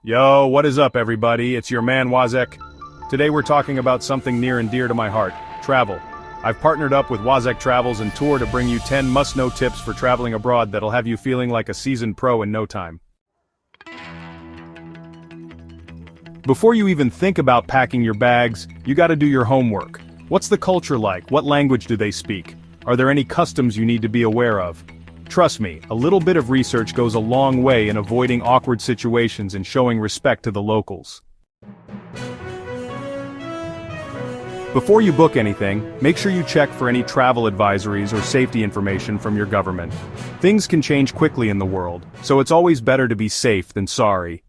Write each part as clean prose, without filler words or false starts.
Yo, what is up everybody? It's your man WAZEK. Today we're talking about something near and dear to my heart, travel. I've partnered up with WAZEK Travels and Tour to bring you 10 must-know tips for traveling abroad that'll have you feeling like a seasoned pro in no time. Before you even think about packing your bags, you gotta do your homework. What's the culture like? What language do they speak? Are there any customs you need to be aware of? Trust me, a little bit of research goes a long way in avoiding awkward situations and showing respect to the locals. Before you book anything, make sure you check for any travel advisories or safety information from your government. Things can change quickly in the world, so it's always better to be safe than sorry.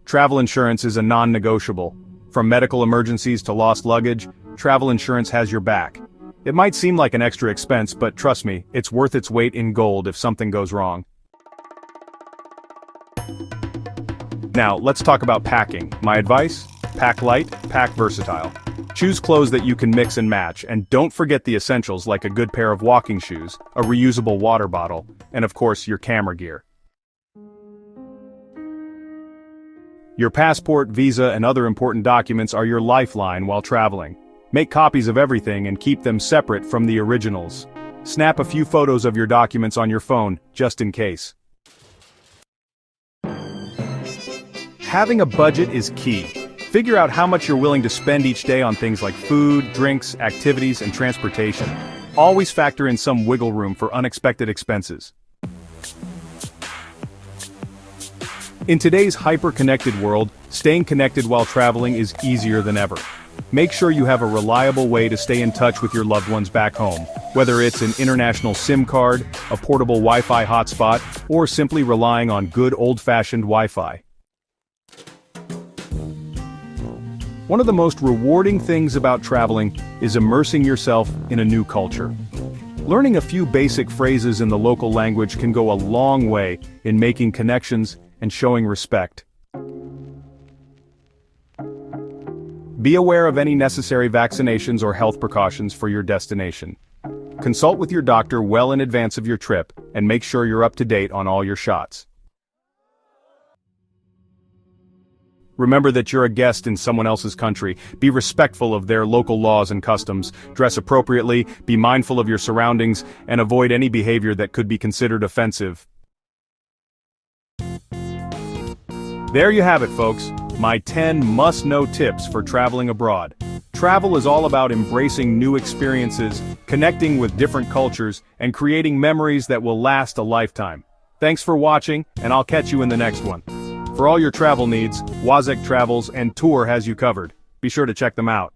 Travel insurance is a non-negotiable. From medical emergencies to lost luggage, travel insurance has your back. It might seem like an extra expense, but trust me, it's worth its weight in gold if something goes wrong. Now, let's talk about packing. My advice? Pack light, pack versatile. Choose clothes that you can mix and match, and don't forget the essentials like a good pair of walking shoes, a reusable water bottle, and of course your camera gear. Your passport, visa, and other important documents are your lifeline while traveling. Make copies of everything and keep them separate from the originals. Snap a few photos of your documents on your phone, just in case. Having a budget is key. Figure out how much you're willing to spend each day on things like food, drinks, activities, and transportation. Always factor in some wiggle room for unexpected expenses. In today's hyper-connected world, staying connected while traveling is easier than ever. Make sure you have a reliable way to stay in touch with your loved ones back home, whether it's an international SIM card, a portable Wi-Fi hotspot, or simply relying on good old-fashioned Wi-Fi. One of the most rewarding things about traveling is immersing yourself in a new culture. Learning a few basic phrases in the local language can go a long way in making connections and showing respect. Be aware of any necessary vaccinations or health precautions for your destination. Consult with your doctor well in advance of your trip, and make sure you're up to date on all your shots. Remember that you're a guest in someone else's country. Be respectful of their local laws and customs, dress appropriately, be mindful of your surroundings, and avoid any behavior that could be considered offensive. There you have it, folks. My 10 must-know tips for traveling abroad. Travel is all about embracing new experiences, connecting with different cultures, and creating memories that will last a lifetime. Thanks for watching, and I'll catch you in the next one. For all your travel needs, WAZEK Travels and Tour has you covered. Be sure to check them out.